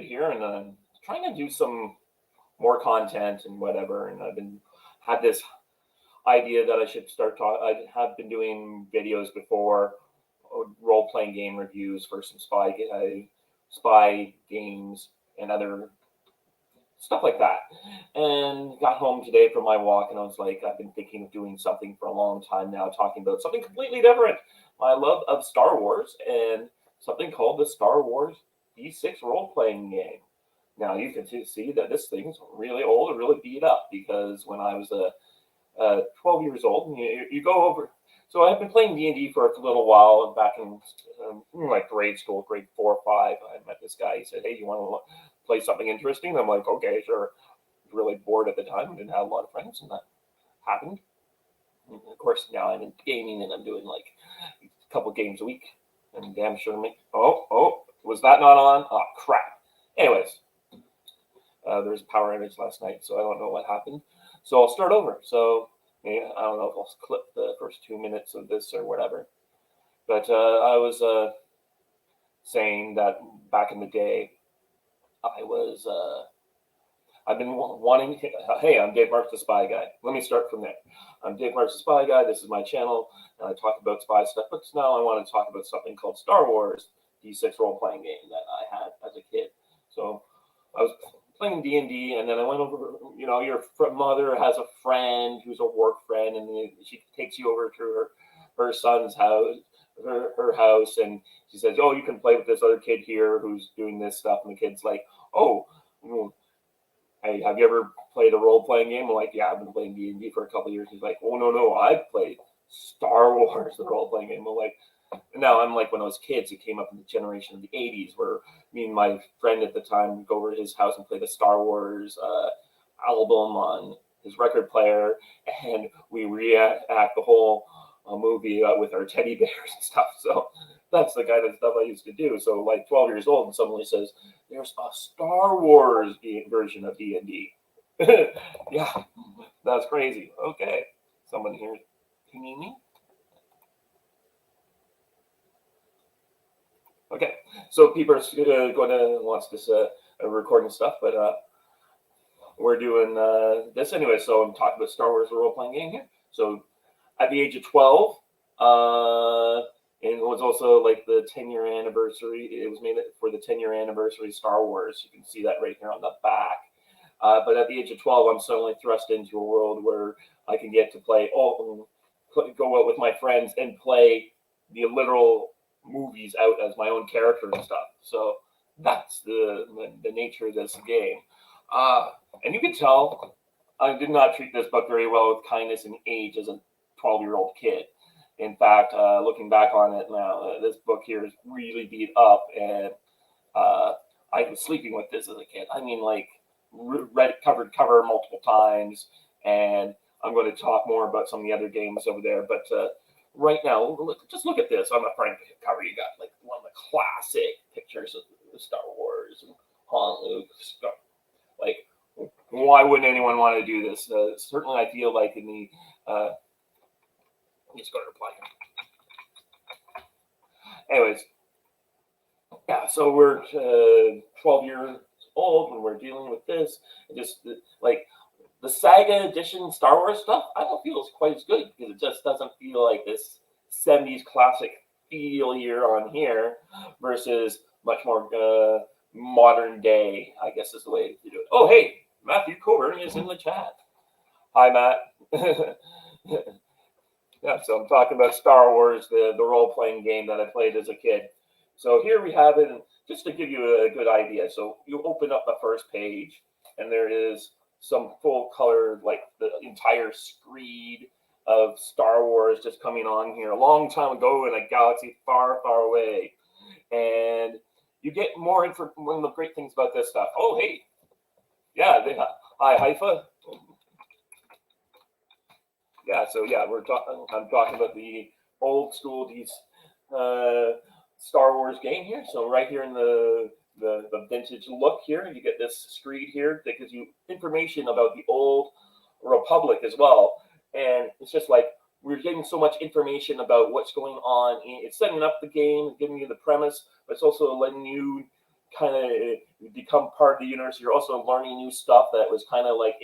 here, and I'm trying to do some more content and whatever. And had this idea that I should start talk. I have been doing videos before, role playing game reviews for some spy games and other stuff like that. And got home today from my walk, and I was like, I've been thinking of doing something for a long time now, talking about something completely different. My love of Star Wars and something called the Star Wars D6 role playing game. Now you can see that this thing's really old and really beat up because when I was 12 years old, and you go over. So I've been playing D&D for a little while. Back in like grade school, grade 4 or 5, I met this guy. He said, "Hey, you want to play something interesting?" I'm like, "Okay, sure." I was really bored at the time. Didn't have a lot of friends, and that happened. And of course, now I'm in gaming, and I'm doing like a couple games a week. And damn sure make. Oh, was that not on? Oh crap. Anyways, there's a power outage last night, so I don't know what happened. So I'll start over. So yeah, I don't know if I'll clip the first 2 minutes of this or whatever. But I was saying that back in the day, I've been wanting. Hey, I'm Dave Marks, the Spy Guy. Let me start from there. I'm Dave Marks, the Spy Guy. This is my channel, and I talk about spy stuff. But now I want to talk about something called Star Wars D6 role-playing game that I had as a kid. So I was playing D&D, and then I went over. Your mother has a friend who's a work friend, and she takes you over to her son's house, her house, and she says, "Oh, you can play with this other kid here who's doing this stuff." And the kid's like, "Oh, hey, have you ever played a role-playing game?" I'm like, "Yeah, I've been playing D&D for a couple of years." He's like, "Oh, no, I've played Star Wars, the role-playing game." I'm like, now I'm like when I was kids, it came up in the generation of the 80s where me and my friend at the time would go over to his house and play the Star Wars album on his record player, and we react the whole movie with our teddy bears and stuff. So that's the kind of stuff I used to do. So like 12 years old, and somebody says, "There's a Star Wars version of D&D." Yeah, that's crazy. Okay, someone here pinging me. Okay, so people are going to watch this recording stuff, but we're doing this anyway. So I'm talking about Star Wars role-playing game here. So at the age of 12, and it was also like the 10-year anniversary. It was made for the 10-year anniversary of Star Wars. You can see that right here on the back. But at the age of 12, I'm suddenly thrust into a world where I can get to go out with my friends and play the literal movies out as my own character and stuff. So that's the nature of this game. And you can tell I did not treat this book very well with kindness and age as a 12-year-old kid. In fact, looking back on it now, this book here is really beat up, and I was sleeping with this as a kid. I mean, like, read it cover to cover multiple times, and I'm going to talk more about some of the other games over there. But right now, just look at this. On the front cover, you got like one of the classic pictures of Star Wars and Han, Luke, stuff. Like, why wouldn't anyone want to do this? Certainly, I feel like in the just go to reply here. Anyways, yeah. So we're 12 years old when we're dealing with this. And just like the Saga Edition Star Wars stuff, I don't feel it's quite as good because it just doesn't feel like this 70s classic feel here on here versus much more modern day, I guess is the way to do it. Oh, hey, Matthew Coburn is in the chat. Hi, Matt. Yeah, so I'm talking about Star Wars, the role-playing game that I played as a kid. So here we have it, and just to give you a good idea. So you open up the first page, and there is some full color, like the entire screed of Star Wars just coming on here a long time ago in a galaxy far, far away. And you get more info. One of the great things about this stuff. Oh, hey. Yeah, hi, Haifa. Yeah, so yeah, I'm talking about the old school Star Wars game here. So right here in the vintage look here, you get this screed here that gives you information about the old Republic as well. And it's just like we're getting so much information about what's going on. It's setting up the game, giving you the premise, but it's also letting you kind of become part of the universe. You're also learning new stuff that was kind of like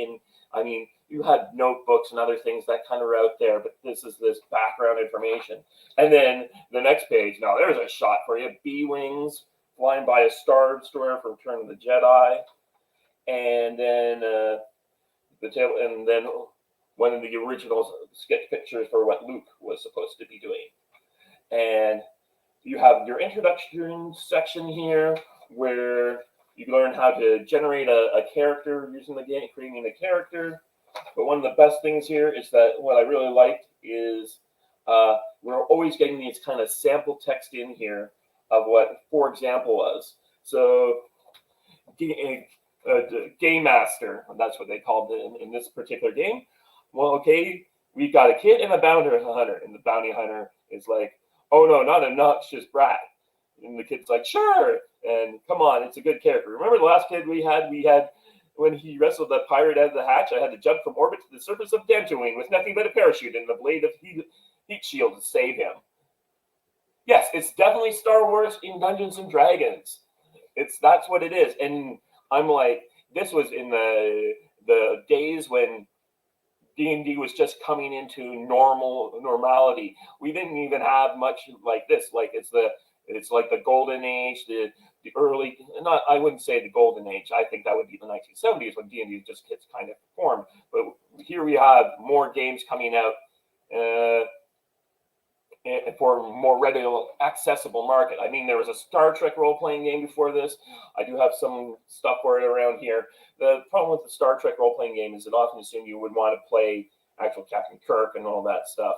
you had notebooks and other things that kind of were out there, but this is this background information. And then the next page, now there's a shot for you. B-Wings flying by a Star Destroyer from Return of the Jedi. And then and then one of the original sketch pictures for what Luke was supposed to be doing. And you have your introduction section here where you learn how to generate a character using the game, creating a character. But one of the best things here is that what I really liked is we're always getting these kind of sample text in here of what, for example, was. So Game Master, that's what they called it in this particular game. Well, okay, we've got a kid and a bounty hunter, and the bounty hunter is like, oh no, not a noxious brat. And the kid's like, sure, and come on, it's a good character. Remember the last kid we had when he wrestled the pirate out of the hatch, I had to jump from orbit to the surface of Dantooine with nothing but a parachute and a blade of heat shield to save him. Yes, it's definitely Star Wars in Dungeons and Dragons. That's what it is. And I'm like, this was in the days when D&D was just coming into normality. We didn't even have much like this. Like it's like the golden age, the early, I wouldn't say the golden age. I think that would be the 1970s when D&D just gets kind of formed. But here we have more games coming out for a more readily accessible market. I mean, there was a Star Trek role-playing game before this. I do have some stuff for it around here. The problem with the Star Trek role-playing game is it often assumed you would want to play actual Captain Kirk and all that stuff.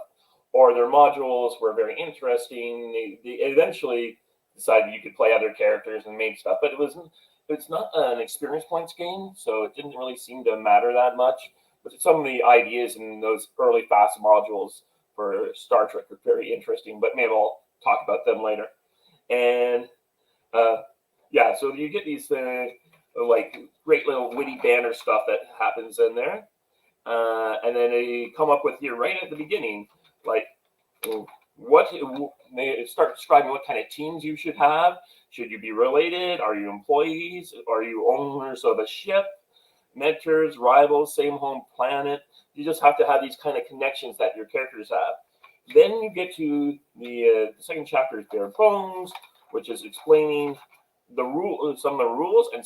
Or their modules were very interesting. They eventually decided you could play other characters and make stuff, but it's not an experience points game, so it didn't really seem to matter that much. But some of the ideas in those early fast modules for Star Trek are very interesting, but maybe I'll talk about them later. And so you get these like great little witty banner stuff that happens in there. And then they come up with here right at the beginning, like they start describing what kind of teams you should have. Should you be related? Are you employees? Are you owners of a ship? Mentors, rivals, same home planet. You just have to have these kind of connections that your characters have. Then you get to the second chapter is bare bones, which is explaining some of the rules, and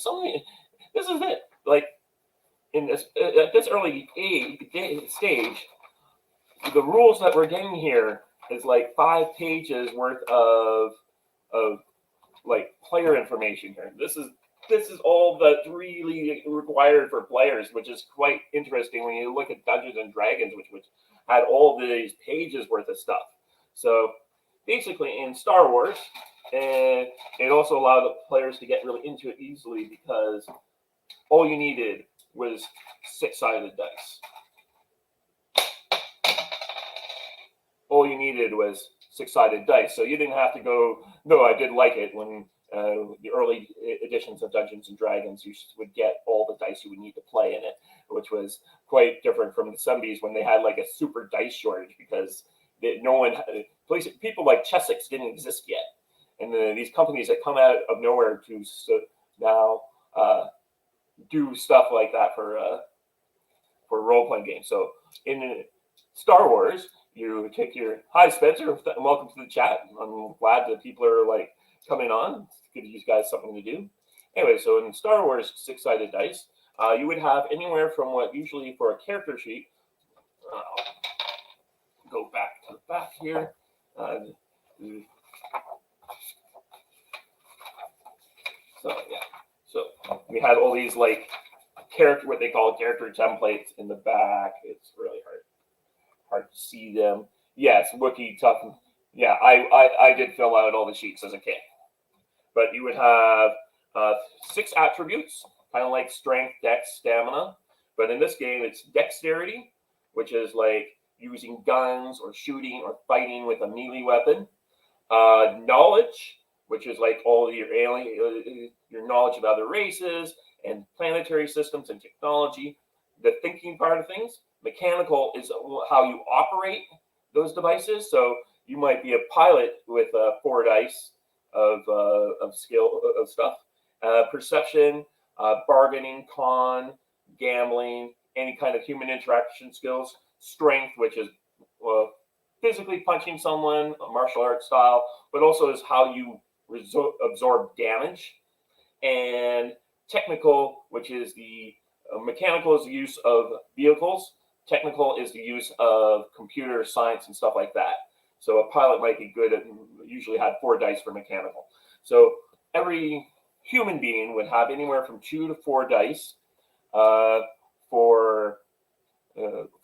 this is it. Like in this at this early stage, the rules that we're getting here is like 5 pages worth of like player information here. This is all that's really required for players, which is quite interesting when you look at Dungeons and Dragons, which had all these pages worth of stuff. So basically in Star Wars, it also allowed the players to get really into it easily because all you needed was 6-sided dice. All you needed was 6-sided dice. So you didn't have to go, no, I did like it when the early editions of Dungeons and Dragons, you would get all the dice you would need to play in it, which was quite different from the 70s when they had like a super dice shortage because people like Chessex didn't exist yet. And these companies that come out of nowhere to now do stuff like that for role-playing games. So in Star Wars, you take your, hi Spencer, and welcome to the chat. I'm glad that people are like coming on. It's good to give you guys something to do. Anyway, so in Star Wars 6-sided dice, you would have anywhere from what usually for a character sheet, go back to the back here. So we had all these like what they call character templates in the back. It's really hard to see them. Yes, Wookiee, tough. Yeah, I did fill out all the sheets as a kid. But you would have 6 attributes, kind of like strength, dex, stamina. But in this game, it's dexterity, which is like using guns or shooting or fighting with a melee weapon. Knowledge, which is like all your your knowledge of other races and planetary systems and technology. The thinking part of things. Mechanical is how you operate those devices. So you might be a pilot with 4 dice of skill of stuff, perception, bargaining, con, gambling, any kind of human interaction skills, strength, which is physically punching someone, a martial arts style, but also is how you absorb damage, and technical, which is the mechanical is the use of vehicles, technical is the use of computer science and stuff like that. So a pilot might be good at, usually had 4 dice for mechanical. So every human being would have anywhere from 2 to 4 dice for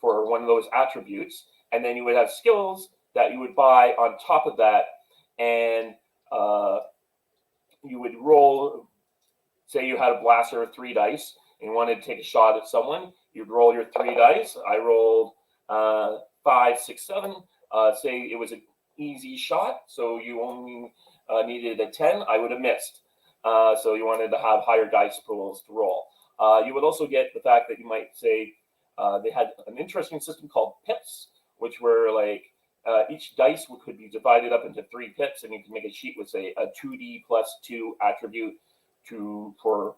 one of those attributes, and then you would have skills that you would buy on top of that, and you would roll. Say you had a blaster with 3 dice and you wanted to take a shot at someone, you'd roll your 3 dice. I rolled 5, 6, 7. Say it was an easy shot, so you only needed a 10, I would have missed. So you wanted to have higher dice pools to roll. You would also get the fact that you might say they had an interesting system called pips, which were like each dice could be divided up into 3 pips, and you can make a sheet with, say, a 2D plus 2 attribute for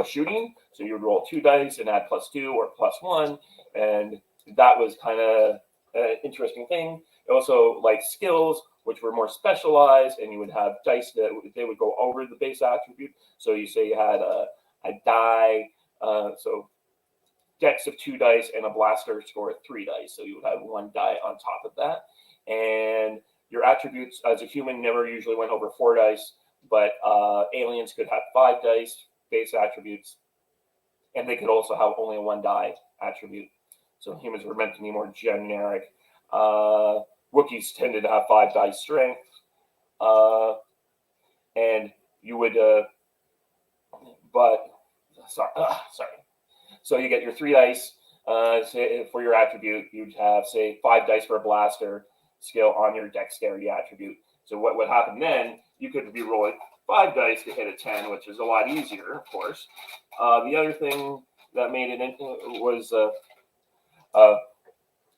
shooting. So you would roll 2 dice and add plus 2 or plus 1, and that was kind of an interesting thing. Also, like skills, which were more specialized, and you would have dice that they would go over the base attribute. So you say you had a die, so dex of 2 dice and a blaster score of 3 dice. So you would have 1 die on top of that. And your attributes as a human never usually went over 4 dice, but aliens could have 5 dice base attributes, and they could also have only a 1 die attribute. So humans were meant to be more generic. Wookiees tended to have 5 dice strength, and you would, sorry. So you get your 3 dice say for your attribute. You'd have, say, 5 dice for a blaster skill on your dexterity attribute. So what would happen then? You could be rolling 5 dice to hit a 10, which is a lot easier, of course. The other thing that made it was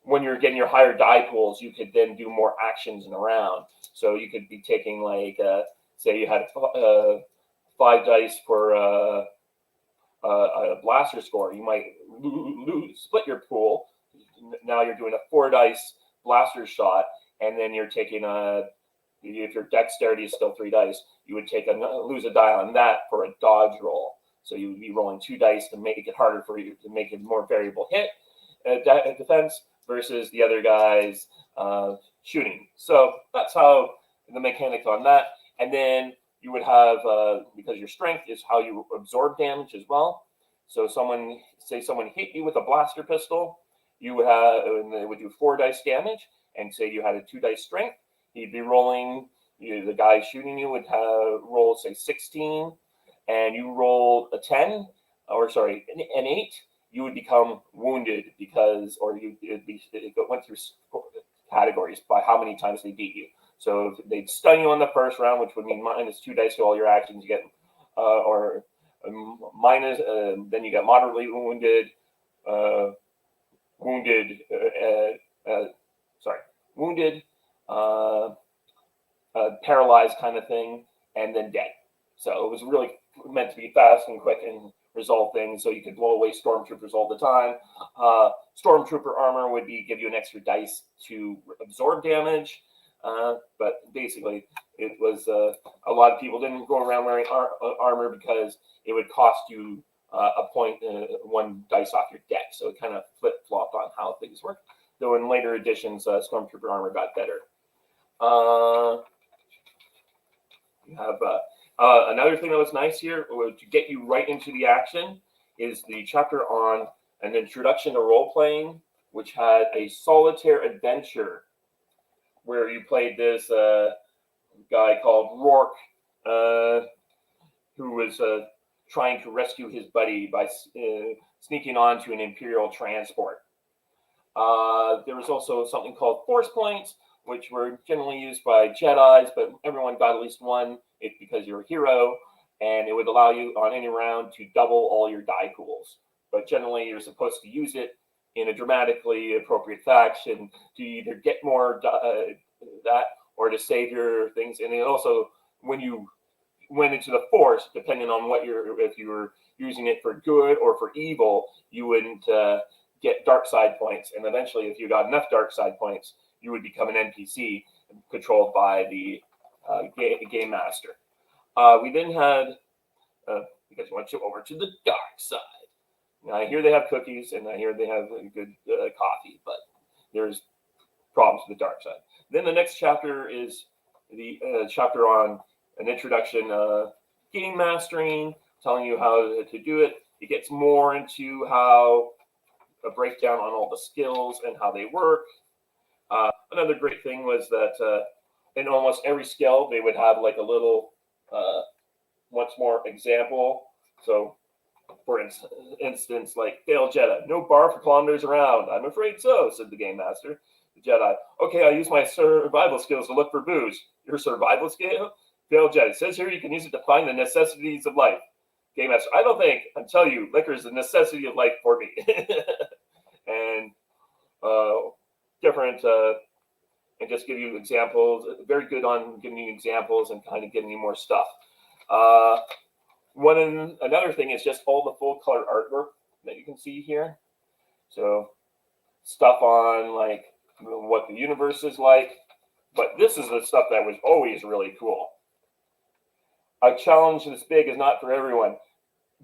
when you're getting your higher die pools, you could then do more actions in a round. So you could be taking, like, say you had 5 dice for a blaster score. You might split your pool. Now you're doing a 4 dice blaster shot, and then you're taking if your dexterity is still 3 dice, you would lose a die on that for a dodge roll. So you would be rolling 2 dice to make it harder for you, to make it more variable hit defense versus the other guy's shooting. So that's how the mechanics on that. And then you would have, because your strength is how you absorb damage as well. So someone hit you with a blaster pistol, you would have, and they would do 4 dice damage, and say you had a 2 dice strength, you'd be rolling, the guy shooting you would have rolled, say, 16, and you rolled a 10, an 8, you would become wounded because, or it went through categories by how many times they beat you. So if they'd stun you on the first round, which would mean minus 2 dice to all your actions, you get, minus, then you get moderately wounded, paralyzed kind of thing, and then dead. So it was really meant to be fast and quick and resolve things, so you could blow away stormtroopers all the time. Stormtrooper armor would give you an extra dice to absorb damage, but basically it was a lot of people didn't go around wearing armor because it would cost you a point, 1 dice off your deck. So it kind of flip-flopped on how things work. Though in later editions, Stormtrooper armor got better. You have another thing that was nice here to get you right into the action is the chapter on an introduction to role-playing, which had a solitaire adventure where you played this guy called Rourke, who was trying to rescue his buddy by sneaking onto an Imperial transport. There was also something called force points, which were generally used by Jedis, but everyone got at least 1 because you're a hero, and it would allow you on any round to double all your die pools. But generally, you're supposed to use it in a dramatically appropriate fashion to either get more that or to save your things. And then also, when you went into the Force, depending on if you were using it for good or for evil, you wouldn't get dark side points. And eventually, if you got enough dark side points, you would become an NPC controlled by the game master. We then had, because we went over to the dark side. Now, I hear they have cookies, and I hear they have good coffee, but there's problems with the dark side. Then the next chapter is the chapter on an introduction game mastering, telling you how to do it. It gets more into how a breakdown on all the skills and how they work. Another great thing was that in almost every skill, they would have like a little once more example. So, for instance, like failed Jedi, no bar for kilometers around. I'm afraid so, said the game master. The Jedi, okay, I use my survival skills to look for booze. Your survival skill? Failed Jedi, it says here you can use it to find the necessities of life. Game master, I don't think, I tell you, liquor is a necessity of life for me. And different, and just give you examples. Very good on giving you examples and kind of giving you more stuff. Another thing is just all the full color artwork that you can see here. So stuff on like what the universe is like, but this is the stuff that was always really cool. A challenge this big is not for everyone.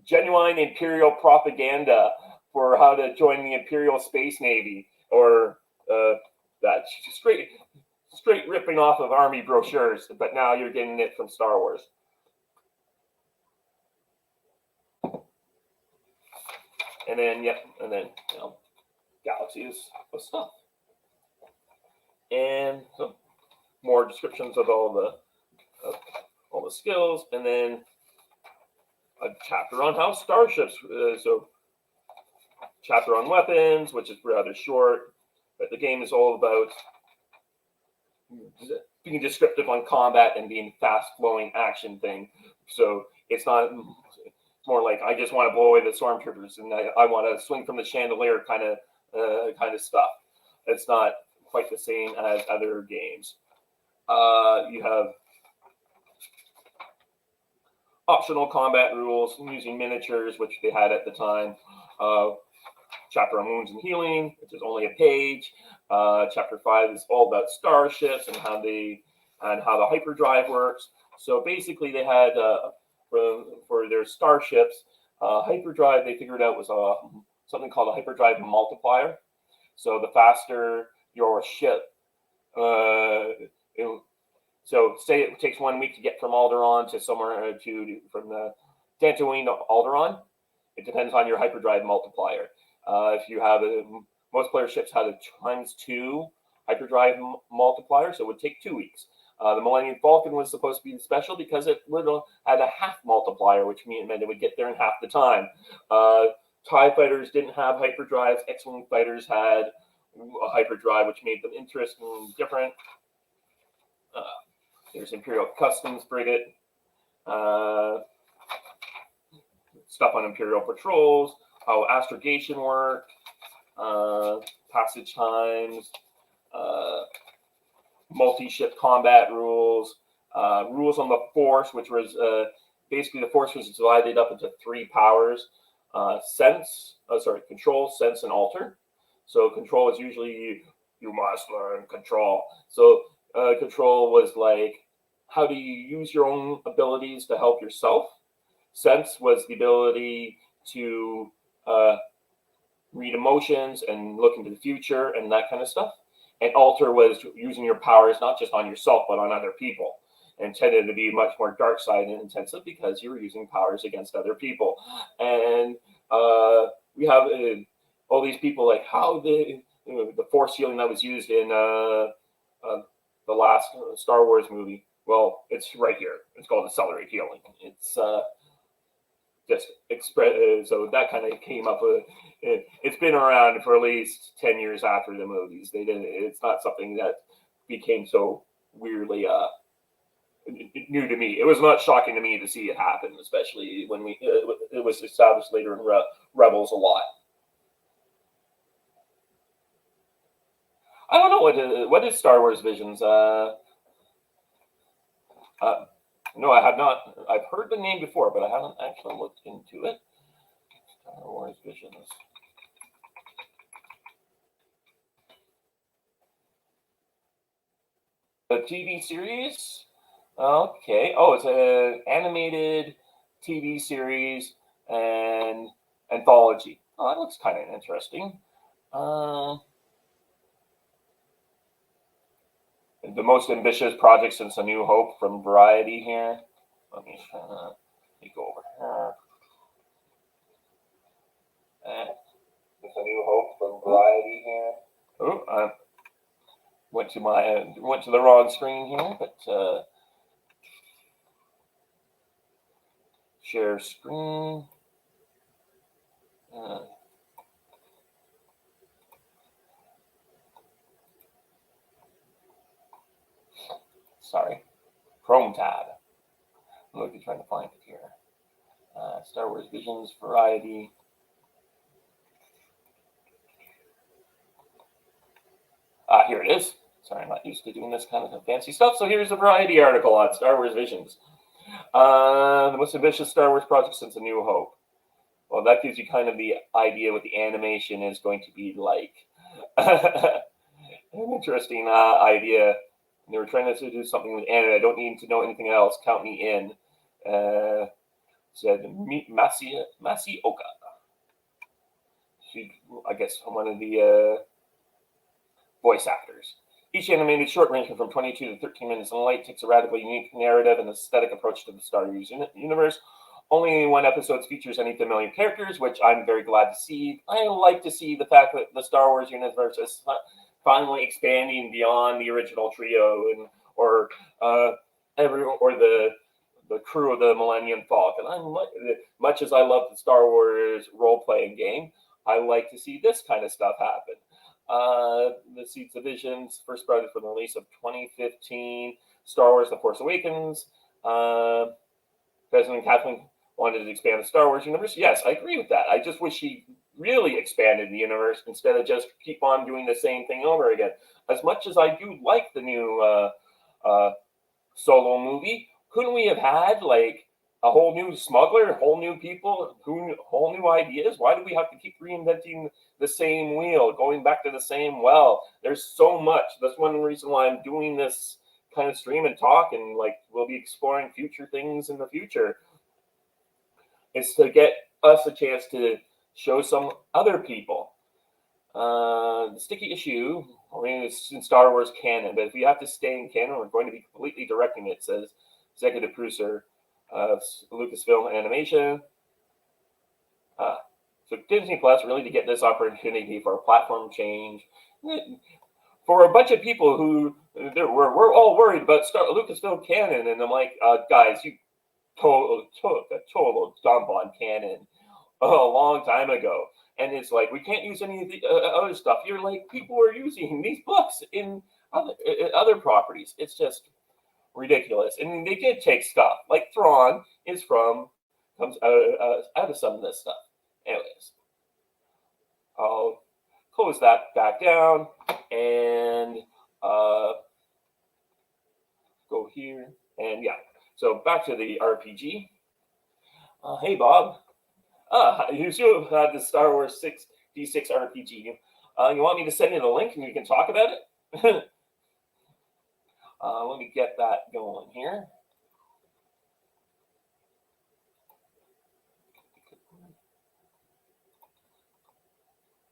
Genuine Imperial propaganda for how to join the Imperial Space Navy, or that straight ripping off of Army brochures, but now you're getting it from Star Wars. And then galaxies of stuff, and so more descriptions of all the skills, and then a chapter on how starships. So chapter on weapons, which is rather short, but the game is all about being descriptive on combat and being fast-flowing action thing. So it's not. It's more like I just want to blow away the stormtroopers and I want to swing from the chandelier kind of stuff. It's not quite the same as other games. You have optional combat rules using miniatures, which they had at the time. Chapter on wounds and healing, which is only a page. Chapter 5 is all about starships and how the hyperdrive works. So basically, they had for their starships, hyperdrive they figured out was something called a hyperdrive multiplier. So the faster your ship, so say it takes 1 week to get from Alderaan to somewhere from the Dantooine to Alderaan. It depends on your hyperdrive multiplier. If you have most player ships had a ×2 hyperdrive multiplier, so it would take 2 weeks. The Millennium Falcon was supposed to be special because it had a half multiplier, which meant it would get there in half the time. TIE fighters didn't have hyperdrives. X-Wing fighters had a hyperdrive, which made them interesting and different. There's Imperial Customs Frigate. Stuff on Imperial patrols, how astrogation worked, passage times, multi-ship combat rules, rules on the Force, which was basically the Force was divided up into 3 powers: control, sense, and alter. So control is usually you must learn control. So control was like, how do you use your own abilities to help yourself? Sense was the ability to read emotions and look into the future and that kind of stuff. And alter was using your powers not just on yourself but on other people, and tended to be much more dark side and intensive because you were using powers against other people. And we have all these people like how the force healing that was used in the last Star Wars movie. Well, it's right here. It's called accelerate healing. It's just express. So that kind of came up with. It's been around for at least 10 years after the movies. They didn't. It's not something that became so weirdly new to me. It was not shocking to me to see it happen, especially when it was established later in Rebels a lot. I don't know what is Star Wars Visions. No, I have not. I've heard the name before, but I haven't actually looked into it. Star Wars Visions. The TV series? Okay. Oh, it's an animated TV series and anthology. Oh, that looks kind of interesting. The most ambitious project since A New Hope from Variety here. Let me go over here. It's A New Hope from Variety here. Oh, I went to the wrong screen here, but share screen. Sorry, Chrome tab. I'm looking, trying to find it here. Star Wars Visions Variety. Here it is. Sorry, I'm not used to doing this kind of fancy stuff. So here's a Variety article on Star Wars Visions. The most ambitious Star Wars project since A New Hope. Well, that gives you kind of the idea what the animation is going to be like. An interesting idea. They were trying to do something with anime. I don't need to know anything else. Count me in. Said Masi Oka. She, I guess, one of the voice actors. Each animated short, ranging from 22 to 13 minutes in length, takes a radically unique narrative and aesthetic approach to the Star Wars universe. Only one episode features any familiar characters, which I'm very glad to see. I like to see the fact that the Star Wars universe is finally expanding beyond the original trio or the crew of the Millennium Falcon. Much as I love the Star Wars role-playing game, I like to see this kind of stuff happen. The Seeds of Visions, first project from the release of 2015. Star Wars: The Force Awakens. President Kathleen wanted to expand the Star Wars universe. Yes, I agree with that. I just wish she really expanded the universe instead of just keep on doing the same thing over again. As much as I do like the new Solo movie, couldn't we have had like a whole new smuggler, whole new people, whole new ideas? Why do we have to keep reinventing the same wheel, going back to the same well? There's so much. That's one reason why I'm doing this kind of stream and talk, and like we'll be exploring future things in the future. Is to get us a chance to show some other people. The sticky issue, I mean, it's in Star Wars canon, but if we have to stay in canon, we're going to be completely directing it, says executive producer of Lucasfilm Animation. So Disney Plus really to get this opportunity for a platform change. For a bunch of people who we're all worried about Lucasfilm canon, and I'm like, guys, you took a total dump on canon a long time ago. And it's like, we can't use any of the other stuff. You're like, people are using these books in other properties. It's just ridiculous. And they did take stuff. Like Thrawn comes out of some of this stuff. Anyways, I'll close that back down and go here. And yeah, so back to the RPG. Hey, Bob. You should have had the Star Wars 6D6 RPG. You want me to send you the link and you can talk about it? Let me get that going here.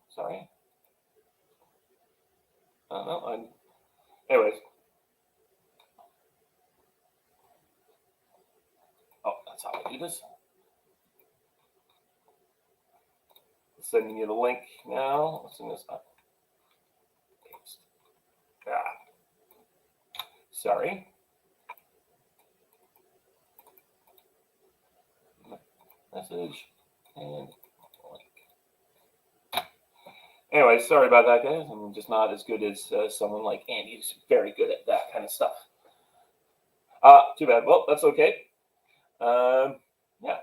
Sorry. No, anyways. Oh, that's how I do this. Sending you the link now. Let's send this up. Sorry. Message and link. Anyway, sorry about that, guys. I'm just not as good as someone like Andy, who's very good at that kind of stuff. Too bad. Well, that's okay. Yeah.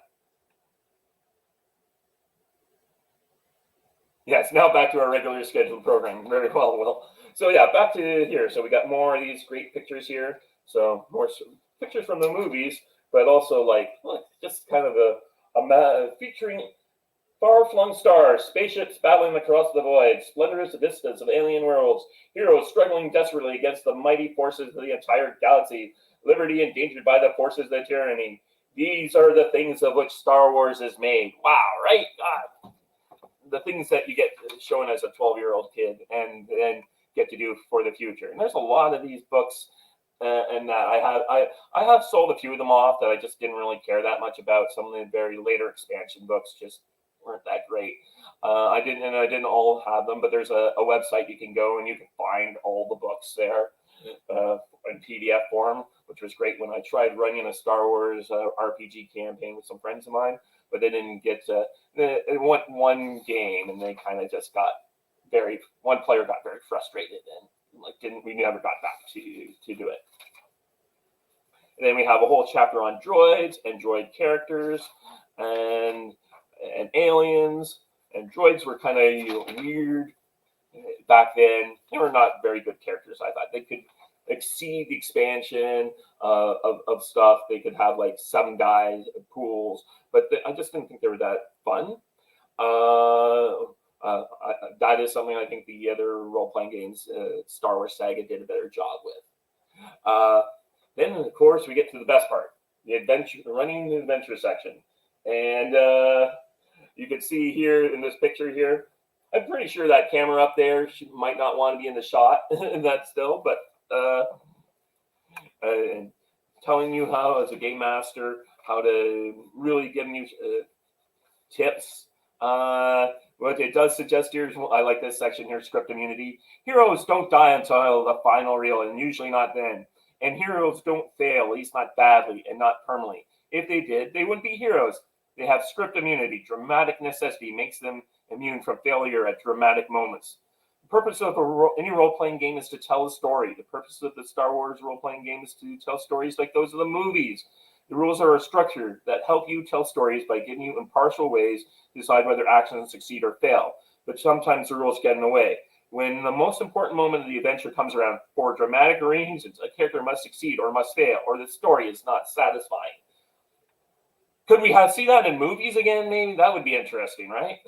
Yes, now back to our regular scheduled program. Very well, Will. So yeah, back to here. So we got more of these great pictures here. So more pictures from the movies, but also like look, just kind of featuring far-flung stars, spaceships battling across the void, splendorous vistas of alien worlds, heroes struggling desperately against the mighty forces of the entire galaxy, liberty endangered by the forces of tyranny. These are the things of which Star Wars is made. Wow, right? The things that you get shown as a 12-year-old kid and then get to do for the future. And there's a lot of these books and that I have sold a few of them off that I just didn't really care that much about. Some of the very later expansion books just weren't that great. I didn't all have them, but there's a website you can go and you can find all the books there in PDF form, which was great when I tried running a Star Wars RPG campaign with some friends of mine, but they didn't get it went one game and they kind of just got one player got very frustrated and we never got back to do it. And then we have a whole chapter on droids and droid characters and aliens. And droids were kind of weird back then. They were not very good characters, I thought. They could exceed the expansion of stuff. They could have like 7 guys pools, but I just didn't think they were that fun. That is something I think the other role-playing games, Star Wars Saga, did a better job with. Then, of course, we get to the best part, running the adventure section. And you can see here in this picture here, I'm pretty sure that camera up there, she might not want to be in the shot in that still, but and telling you how, as a game master, how to really give you tips. What it does suggest here, I like this section here, script immunity. Heroes don't die until the final reel, and usually not then. And heroes don't fail, at least not badly and not permanently. If they did, they wouldn't be heroes. They have script immunity. Dramatic necessity makes them immune from failure at dramatic moments. The purpose of any role-playing game is to tell a story. The purpose of the Star Wars role-playing game is to tell stories like those of the movies. The rules are a structure that help you tell stories by giving you impartial ways to decide whether actions succeed or fail. But sometimes the rules get in the way. When the most important moment of the adventure comes around, for dramatic reasons, a character must succeed or must fail, or the story is not satisfying. Could we see that in movies again, maybe? That would be interesting, right?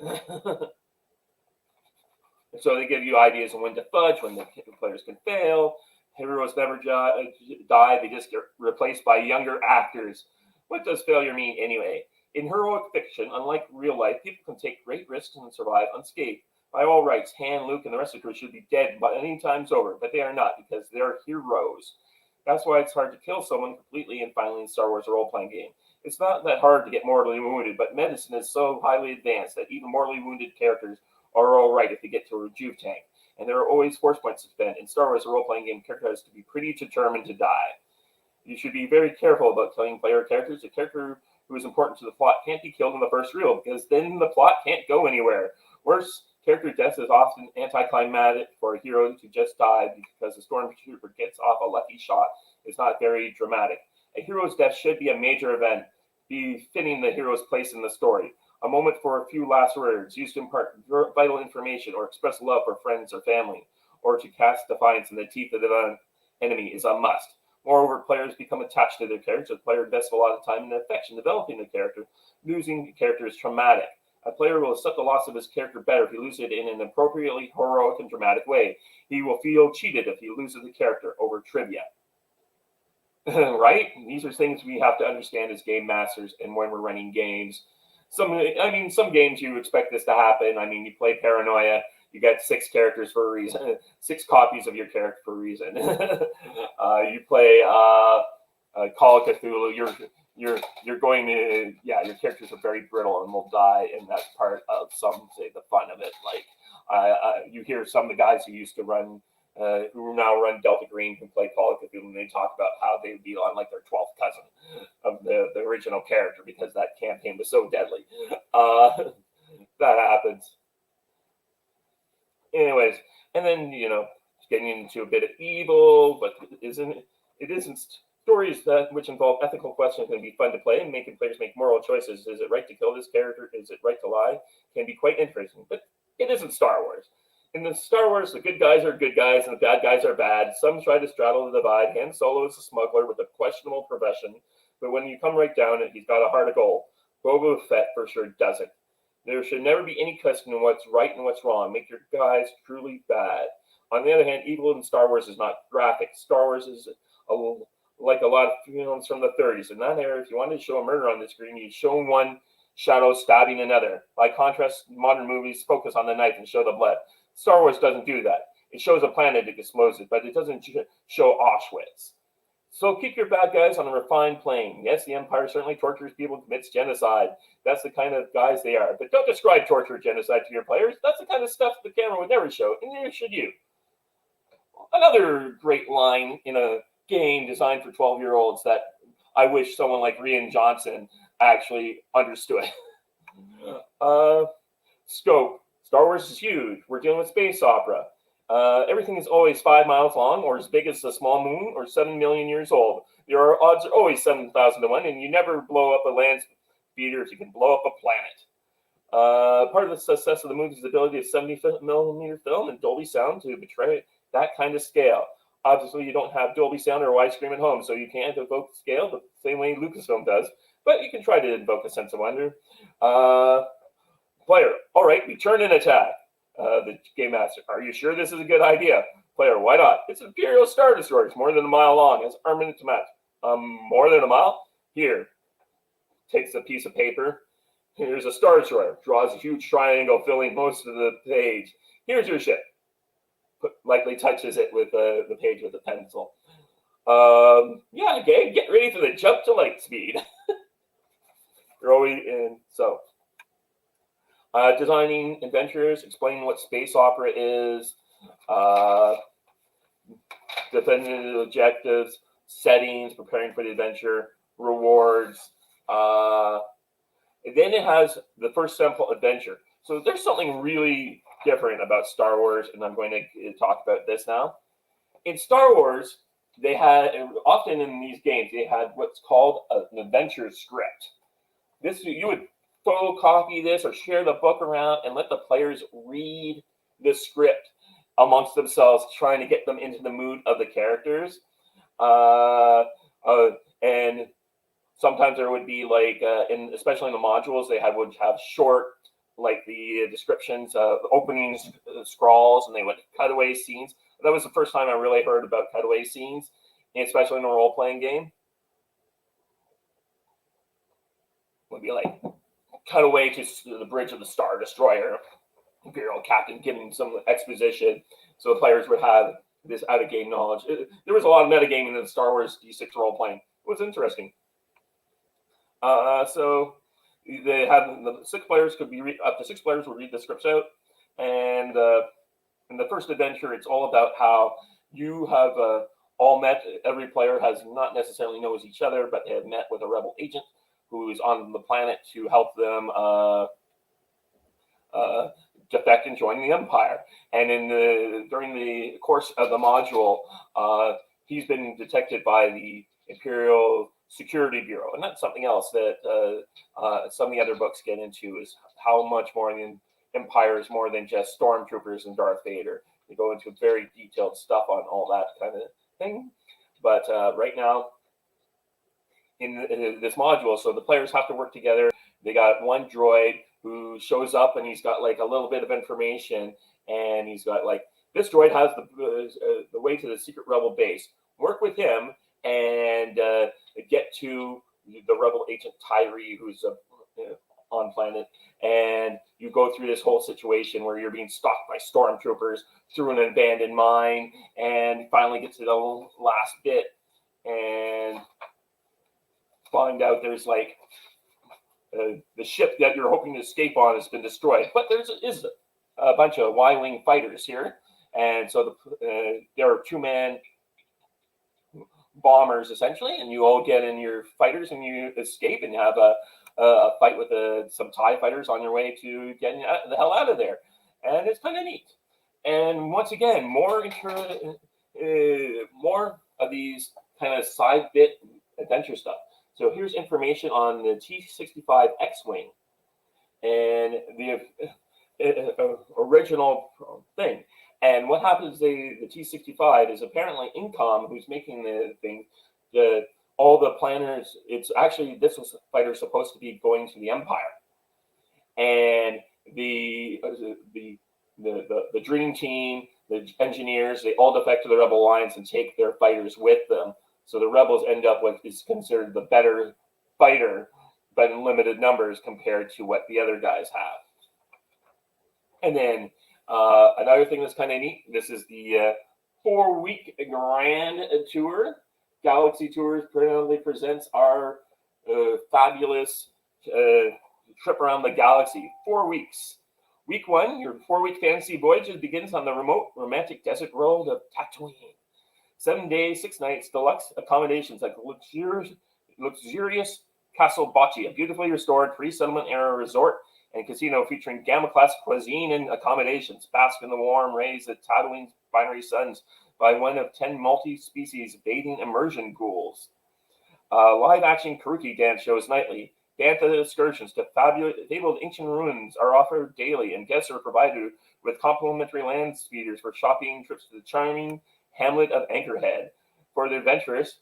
So they give you ideas on when to fudge, when the players can fail. Heroes never die, they just get replaced by younger actors. What does failure mean anyway? In heroic fiction, unlike real life, people can take great risks and survive unscathed. By all rights, Han, Luke, and the rest of the crew should be dead many times over, but they are not because they're heroes. That's why it's hard to kill someone completely in finally Star Wars role-playing game. It's not that hard to get mortally wounded, but medicine is so highly advanced that even mortally wounded characters are all right if they get to a rejuve tank. And there are always force points to spend. In Star Wars, a role-playing game, character has to be pretty determined to die. You should be very careful about killing player characters. A character who is important to the plot can't be killed in the first reel because then the plot can't go anywhere. Worse, character death is often anticlimactic for a hero to just die because the stormtrooper gets off a lucky shot. It's not very dramatic. A hero's death should be a major event, befitting the hero's place in the story. A moment for a few last words, used to impart vital information or express love for friends or family, or to cast defiance in the teeth of the enemy is a must. Moreover, players become attached to their character. The player invests a lot of time and affection developing the character. Losing the character is traumatic. A player will accept the loss of his character better if he loses it in an appropriately heroic and dramatic way. He will feel cheated if he loses the character over trivia. Right? These are things we have to understand as game masters and when we're running games. Some games you expect this to happen. You play Paranoia, you get 6 characters for a reason, 6 copies of your character for a reason. You play Call of Cthulhu, you're going to, your characters are very brittle and will die, and that's part of the fun of it. You hear some of the guys who used to run, who now run Delta Green, who play Call of Cthulhu, and they talk about how they would be on their 12th cousin of the original character because that campaign was so deadly. That happens. Anyways, and then, getting into a bit of evil, but it isn't stories which involve ethical questions can be fun to play and making players make moral choices. Is it right to kill this character? Is it right to lie? Can be quite interesting, but it isn't Star Wars. In the Star Wars, the good guys are good guys and the bad guys are bad. Some try to straddle the divide. Han Solo is a smuggler with a questionable profession, but when you come right down it, he's got a heart of gold. Boba Fett for sure doesn't. There should never be any question of what's right and what's wrong. Make your guys truly bad. On the other hand, evil in Star Wars is not graphic. Star Wars is like a lot of films from the 30s. In that era, if you wanted to show a murder on the screen, you'd show one shadow stabbing another. By contrast, modern movies focus on the knife and show the blood. Star Wars doesn't do that. It shows a planet explosive, but it doesn't show Auschwitz. So keep your bad guys on a refined plane. Yes, the Empire certainly tortures people and commits genocide. That's the kind of guys they are. But don't describe torture or genocide to your players. That's the kind of stuff the camera would never show, and neither should you. Another great line in a game designed for 12-year-olds that I wish someone like Rian Johnson actually understood. Scope. Star Wars is huge. We're dealing with space opera. Everything is always 5 miles long, or as big as a small moon, or 7 million years old. Your odds are always 7,000 to 1, and you never blow up a land speeder if you can blow up a planet. Part of the success of the movie is the ability of 70mm film and Dolby sound to betray that kind of scale. Obviously, you don't have Dolby sound or widescreen at home, so you can't evoke scale the same way Lucasfilm does, but you can try to invoke a sense of wonder. Player, all right, return and attack. The Game Master, are you sure this is a good idea? Player, why not? It's an Imperial Star Destroyer. It's more than a mile long. It's armament to match. More than a mile? Here. Takes a piece of paper. Here's a Star Destroyer. Draws a huge triangle filling most of the page. Here's your ship. Likely touches it with the page with a pencil. Yeah, Gabe, get ready for the jump to light speed. You're always in. So, designing adventures, explaining what space opera is, defending the objectives, settings, preparing for the adventure, rewards. And then it has the first sample adventure. So there's something really different about Star Wars, and I'm going to talk about this now. In Star Wars, they had, often in these games, they had what's called an adventure script. This, you would photocopy this or share the book around and let the players read the script amongst themselves, trying to get them into the mood of the characters. And sometimes there would be like, especially in the modules, they would have short, like the descriptions, openings, scrawls, and they would cutaway scenes. That was the first time I really heard about cutaway scenes, especially in a role-playing game. It would be like, cut away to the bridge of the Star Destroyer, Imperial Captain giving some exposition, so the players would have this out-of-game knowledge. There was a lot of metagaming in the Star Wars D6 role-playing. It was interesting. So they had the 6 players could be up to 6 players would read the scripts out, and in the first adventure, it's all about how you have all met. Every player has not necessarily knows each other, but they have met with a rebel agent who is on the planet to help them defect and join the Empire. And during the course of the module, he's been detected by the Imperial Security Bureau, and that's something else that some of the other books get into, is how much more the Empire is more than just stormtroopers and Darth Vader. They go into very detailed stuff on all that kind of thing. But right now, in this module, so the players have to work together. They got one droid who shows up, and he's got like a little bit of information, and he's got like, this droid has the way to the secret rebel base. Work with him and get to the rebel agent Tyree, who's on planet, and you go through this whole situation where you're being stalked by stormtroopers through an abandoned mine, and finally get to the last bit and find out there's like the ship that you're hoping to escape on has been destroyed, but there is a bunch of Y-wing fighters here, and so there are 2-man bombers essentially, and you all get in your fighters and you escape, and you have a fight with some TIE fighters on your way to getting the hell out of there, and it's kind of neat. And once again, more of these kind of side bit adventure stuff. So here's information on the T-65 X-Wing, and original thing. And what happens? The T-65 is apparently Incom, who's making the thing. All the planners. It's actually this fighter supposed to be going to the Empire, and the Dream Team, the engineers, they all defect to the Rebel Alliance and take their fighters with them. So the Rebels end up with is considered the better fighter, but in limited numbers compared to what the other guys have. And then another thing that's kind of neat, this is the 4-week grand tour. Galaxy Tours proudly presents our fabulous trip around the galaxy. 4 weeks. Week 1, your 4-week fantasy voyage begins on the remote romantic desert world of Tatooine. 7 days, 6 nights, deluxe accommodations like luxurious Castle Bocce, a beautifully restored pre-settlement era resort and casino featuring gamma-class cuisine and accommodations. Bask in the warm rays of Tatooine's binary suns by one of 10 multi-species bathing immersion ghouls. Live-action Karuki dance shows nightly. Bantha excursions to fabled ancient ruins are offered daily, and guests are provided with complimentary land speeders for shopping trips to the charming hamlet of Anchorhead. For the adventurous,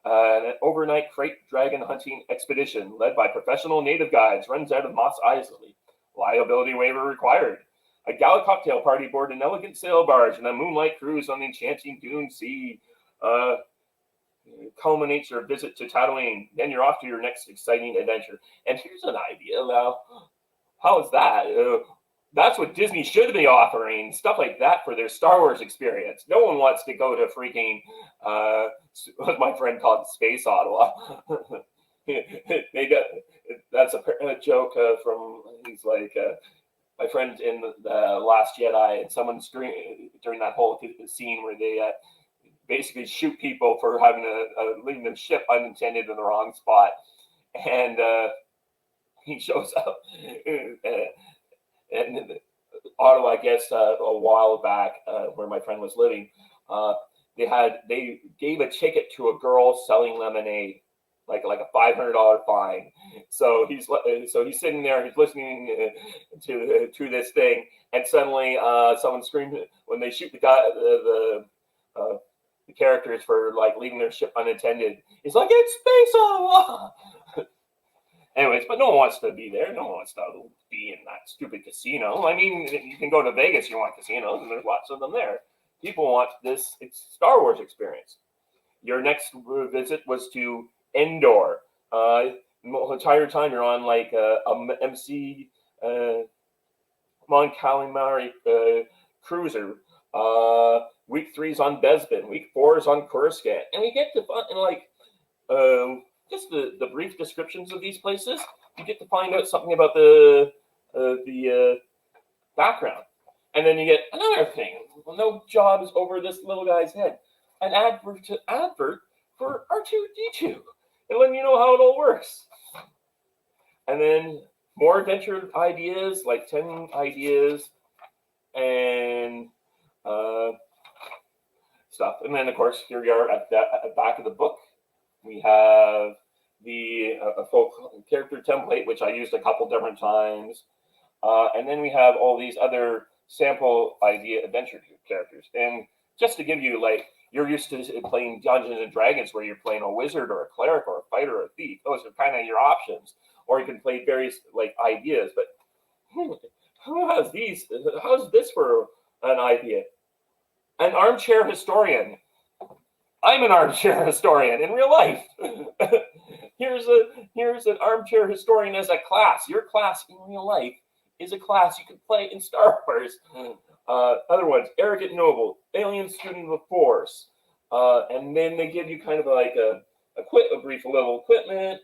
an overnight crate dragon hunting expedition led by professional native guides runs out of Moss Isley. Liability waiver required. A gala cocktail party aboard an elegant sail barge and a moonlight cruise on the enchanting Dune Sea culminates your visit to Tatooine. Then you're off to your next exciting adventure. And here's an idea. Now, how is that? That's what Disney should be offering, stuff like that for their Star Wars experience. No one wants to go to freaking, what my friend called Space Ottawa. That's a joke from, he's like, my friend in the Last Jedi, and someone screamed during that whole scene where they basically shoot people for having leaving their ship unattended in the wrong spot. And he shows up. And Ottawa, I guess, a while back, where my friend was living, they gave a ticket to a girl selling lemonade, like a $500 fine. So he's sitting there, he's listening to this thing, and suddenly someone screamed when they shoot the guy, the characters for like leaving their ship unattended. He's like, "It's Space Ottawa." Anyways, but no one wants to be there. No one wants to be in that stupid casino. I mean, you can go to Vegas, you want casinos, and there's lots of them there. People want this Star Wars experience. Your next visit was to Endor. The entire time you're on like a MC Mon Calamari cruiser. Week 3 is on Bespin. Week 4 is on Coruscant. And we get to like just the brief descriptions of these places. You get to find out something about the background. And then you get another thing. Well, no jobs over this little guy's head. An advert for R2-D2. And letting you know how it all works. And then more adventure ideas, like 10 ideas, and stuff. And then, of course, here we are at the back of the book. We have the full character template, which I used a couple different times. And then we have all these other sample idea adventure characters. And just to give you, like, you're used to playing Dungeons and Dragons where you're playing a wizard or a cleric or a fighter or a thief. Those are kind of your options. Or you can play various, like, ideas. But how's this for an idea? An armchair historian. I'm an armchair historian in real life. Here's an armchair historian as a class. Your class in real life is a class you can play in Star Wars. Other ones, arrogant noble, alien student of the Force, and then they give you kind of like a brief little equipment,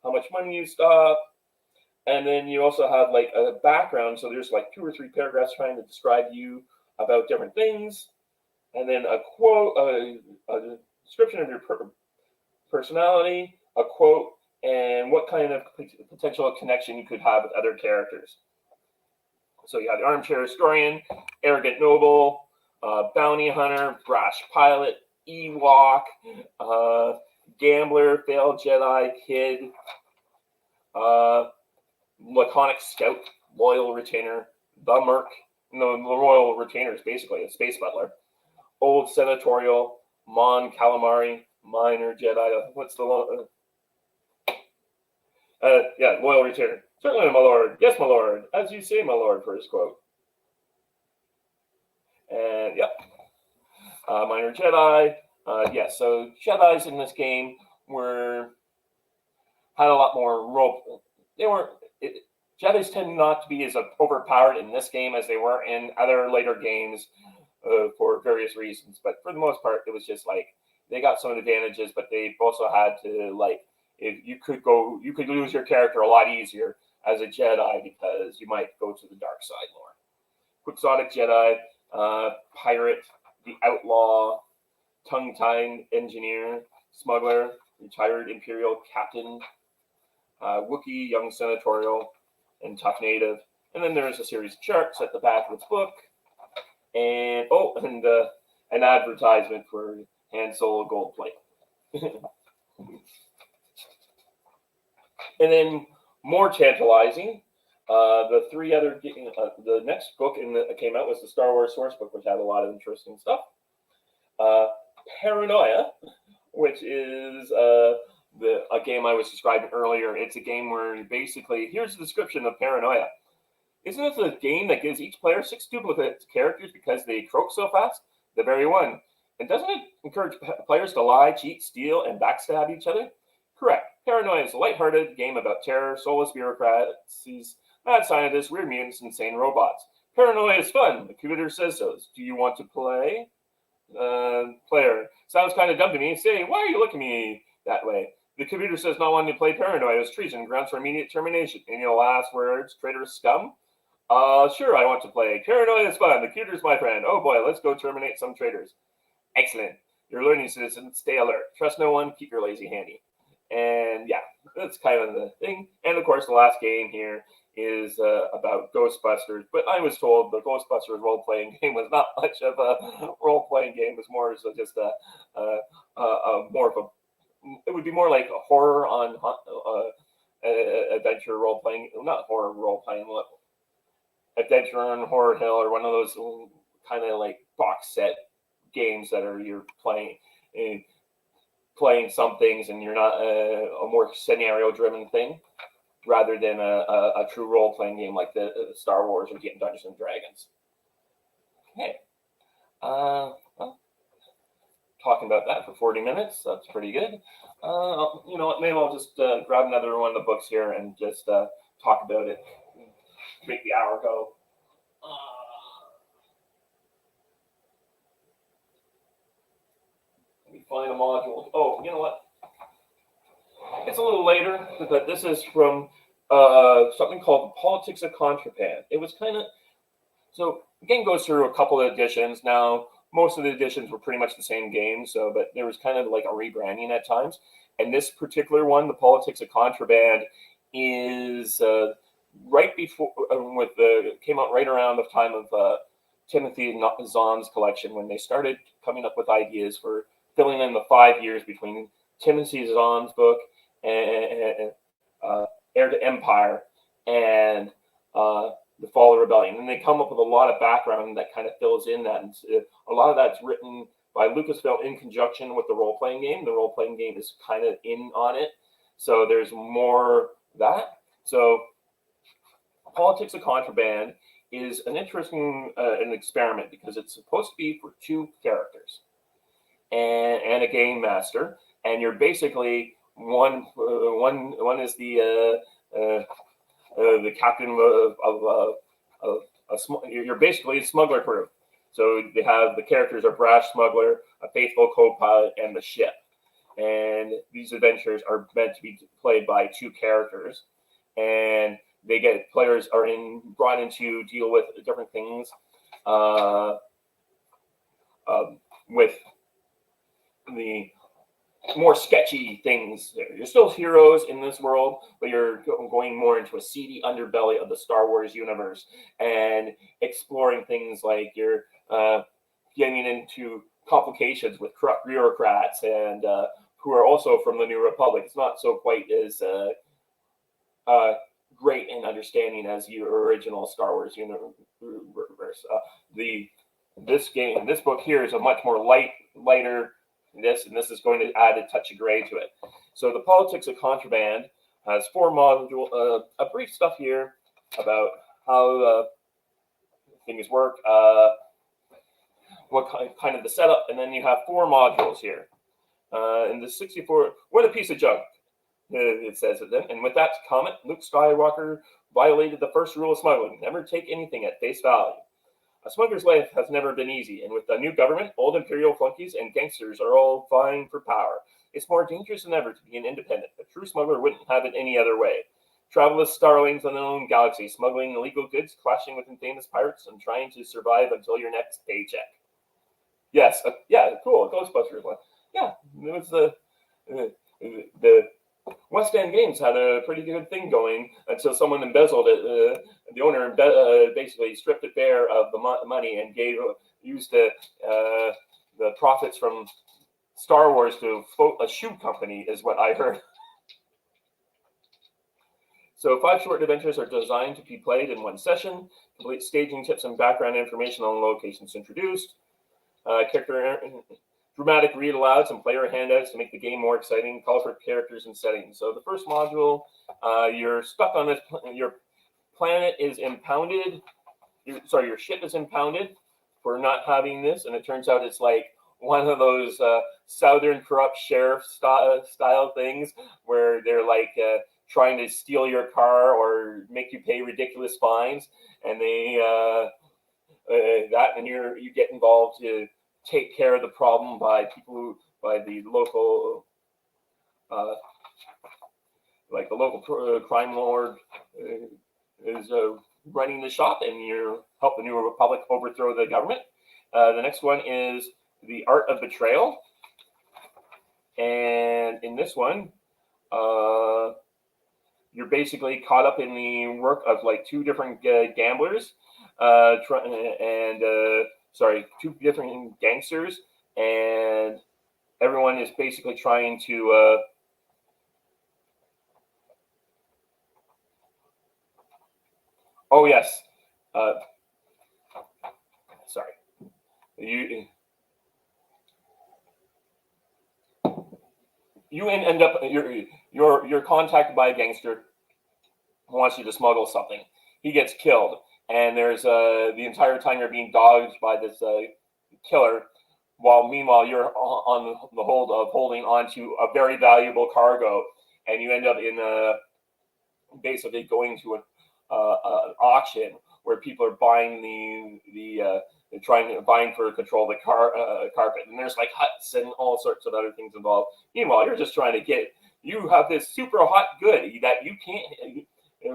how much money you stop, and then you also have like a background. So there's like 2 or 3 paragraphs trying to describe you about different things. And then a quote, a description of your personality, a quote, and what kind of potential connection you could have with other characters. So you have the armchair historian, arrogant noble, bounty hunter, brash pilot, Ewok, gambler, failed Jedi, kid, laconic scout, loyal retainer, the Merc, no, the Royal Retainers, basically, a space butler. Old Senatorial, Mon Calamari, Minor Jedi. What's the Loyal Retainer. Certainly, my lord. Yes, my lord. As you say, my lord, for his quote. And yep, Minor Jedi. So Jedi's in this game had a lot more role. Jedi's tend not to be as overpowered in this game as they were in other later games for various reasons. But for the most part, it was just like they got some advantages, but they also had to if you could lose your character a lot easier as a Jedi because you might go to the dark side more. Quixotic Jedi, pirate, the outlaw, tongue-tied engineer, smuggler, retired Imperial captain, Wookiee, young senatorial, and tough native. And then there's a series of charts at the back of its book. And an advertisement for Han Solo gold plate. And then more tantalizing, the next book that came out was the Star Wars source book, which had a lot of interesting stuff. Paranoia, which is a game I was describing earlier. It's a game where here's the description of Paranoia. Isn't it the game that gives each player 6 duplicate characters because they croak so fast? The very one. And doesn't it encourage players to lie, cheat, steal, and backstab each other? Correct. Paranoia is a lighthearted game about terror, soulless bureaucrats, mad scientists, weird mutants, insane robots. Paranoia is fun. The computer says so. Do you want to play? Player. Sounds kind of dumb to me. Say, why are you looking at me that way? The computer says not wanting to play Paranoia is treason, grounds for immediate termination. Any last words, traitorous scum? Sure, I want to play. Paranoia is fun. The computer's my friend. Oh boy, let's go terminate some traitors. Excellent. You're learning, citizen. Stay alert. Trust no one. Keep your lazy handy. And yeah, that's kind of the thing. And of course, the last game here is about Ghostbusters. But I was told the Ghostbusters role-playing game was not much of a role-playing game. It was more so just it would be more like a horror on adventure role-playing, not horror role-playing, Adventure on Horror Hill, or one of those kind of like box set games that you're playing some things and you're not a more scenario-driven thing, rather than a true role-playing game like the Star Wars or Dungeons and Dragons. Okay. Well, talking about that for 40 minutes, that's pretty good. You know what, maybe I'll just grab another one of the books here and just talk about it. Make the hour go. Let me find a module. Oh, you know what? It's a little later, but this is from something called Politics of Contrapan. It was kind of... So, the game goes through a couple of editions. Now, most of the editions were pretty much the same game, but there was kind of like a rebranding at times. And this particular one, the Politics of Contraband, is... right before came out right around the time of Timothy Zahn's collection, when they started coming up with ideas for filling in the 5 years between Timothy Zahn's book and Heir to Empire and the Fall of Rebellion. And they come up with a lot of background that kind of fills in that. And a lot of that's written by Lucasfilm in conjunction with the role-playing game. The role-playing game is kind of in on it. So there's more that. So Politics of Contraband is an interesting an experiment because it's supposed to be for 2 characters and a game master, and you're basically one is the captain you're basically a smuggler crew. So they have the characters are brash smuggler, a faithful co-pilot, and the ship. And these adventures are meant to be played by 2 characters, and players are brought in to deal with different things with the more sketchy things. You're still heroes in this world, but you're going more into a seedy underbelly of the Star Wars universe and exploring things like you're getting into complications with corrupt bureaucrats and who are also from the New Republic. It's not so quite as great in understanding as your original Star Wars universe. This book here is a much more lighter. This is going to add a touch of gray to it. So the Politics of Contraband has 4 modules, a brief stuff here about how things work, what kind of the setup, and then you have 4 modules here. In the 64, what a piece of junk, it says it then. And with that comment, Luke Skywalker violated the first rule of smuggling: never take anything at face value. A smuggler's life has never been easy, and with the new government, old imperial flunkies and gangsters are all vying for power. It's more dangerous than ever to be an independent. A true smuggler wouldn't have it any other way. Travel as starlings on their own galaxy, smuggling illegal goods, clashing with famous pirates, and trying to survive until your next paycheck. Yes, yeah, cool, Ghostbusters one. Yeah, it was the West End Games had a pretty good thing going until someone embezzled it. The owner basically stripped it bare of the money and used the profits from Star Wars to float a shoe company, is what I heard. So 5 short adventures are designed to be played in one session. Complete staging tips and background information on locations introduced. Dramatic read-alouds and player handouts to make the game more exciting, colorful characters and settings. So the first module, you're stuck on this, your planet is impounded, your ship is impounded for not having this, and it turns out it's like one of those Southern corrupt sheriff style things where they're like trying to steal your car or make you pay ridiculous fines, and you get involved to take care of the problem by the local crime lord is running the shop, and you're helping the New Republic overthrow the government. The next one is the Art of Betrayal, and in this one, you're basically caught up in the work of like 2 different gamblers, 2 different gangsters, and everyone is basically trying to oh yes, sorry, you end up you're contacted by a gangster who wants you to smuggle something. He gets killed, and there's the entire time you're being dogged by this killer, while meanwhile you're on the hold of holding onto a very valuable cargo, and you end up in basically going to an auction where people are buying buying for control of the carpet, and there's like huts and all sorts of other things involved. Meanwhile, you're just trying to you have this super hot good that you can't,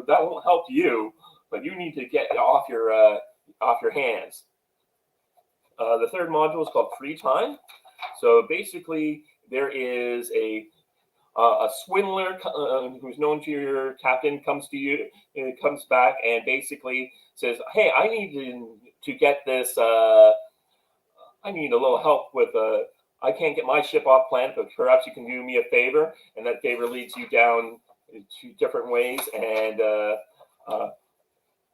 that won't help you, but you need to get off your hands. The third module is called Free Time. So basically, there is a swindler who's known to your captain comes back and basically says, "Hey, I need to get this. I need a little help with I can't get my ship off planet, but perhaps you can do me a favor." And that favor leads you down 2 different ways, and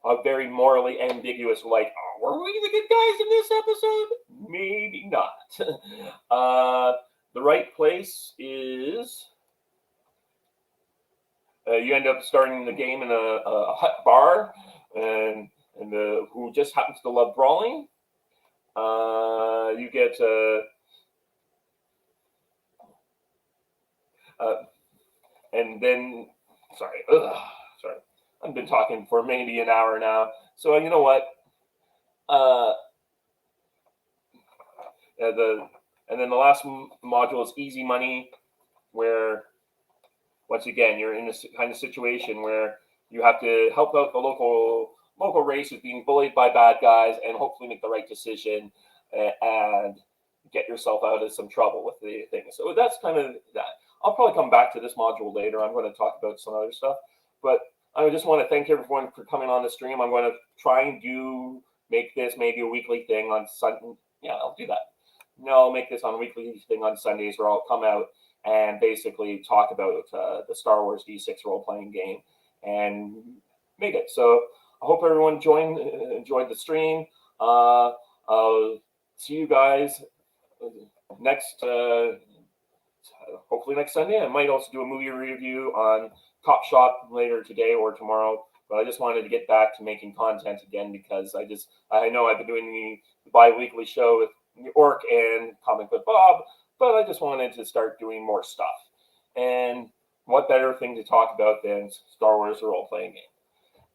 a very morally ambiguous, like, were we the good guys in this episode? Maybe not. The right place is you end up starting the game in a hut bar, and who just happens to love brawling. You get and then sorry, I've been talking for maybe an hour now. So you know what? And then the last module is Easy Money, where once again you're in this kind of situation where you have to help out the local race who's being bullied by bad guys, and hopefully make the right decision and get yourself out of some trouble with the thing. So that's kind of that. I'll probably come back to this module later. I'm going to talk about some other stuff, but I just want to thank everyone for coming on the stream. I'm going to try and make this maybe a weekly thing on Sunday. Yeah, I'll do that. No, I'll make this on a weekly thing on Sundays, where I'll come out and basically talk about the Star Wars D6 role-playing game and make it. So I hope everyone enjoyed the stream. I'll see you guys next, hopefully next Sunday. I might also do a movie review on Cop Shop later today or tomorrow. But I just wanted to get back to making content again because I know I've been doing the bi-weekly show with Orc and Comic Book Bob, but I just wanted to start doing more stuff. And what better thing to talk about than Star Wars role-playing game?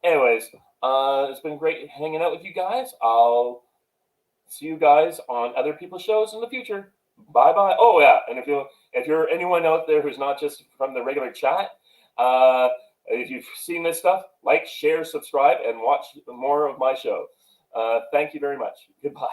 Anyways, it's been great hanging out with you guys. I'll see you guys on other people's shows in the future. Bye-bye. Oh, yeah, and if you're anyone out there who's not just from the regular chat, if you've seen this stuff, like, share, subscribe, and watch more of my show. Thank you very much. Goodbye.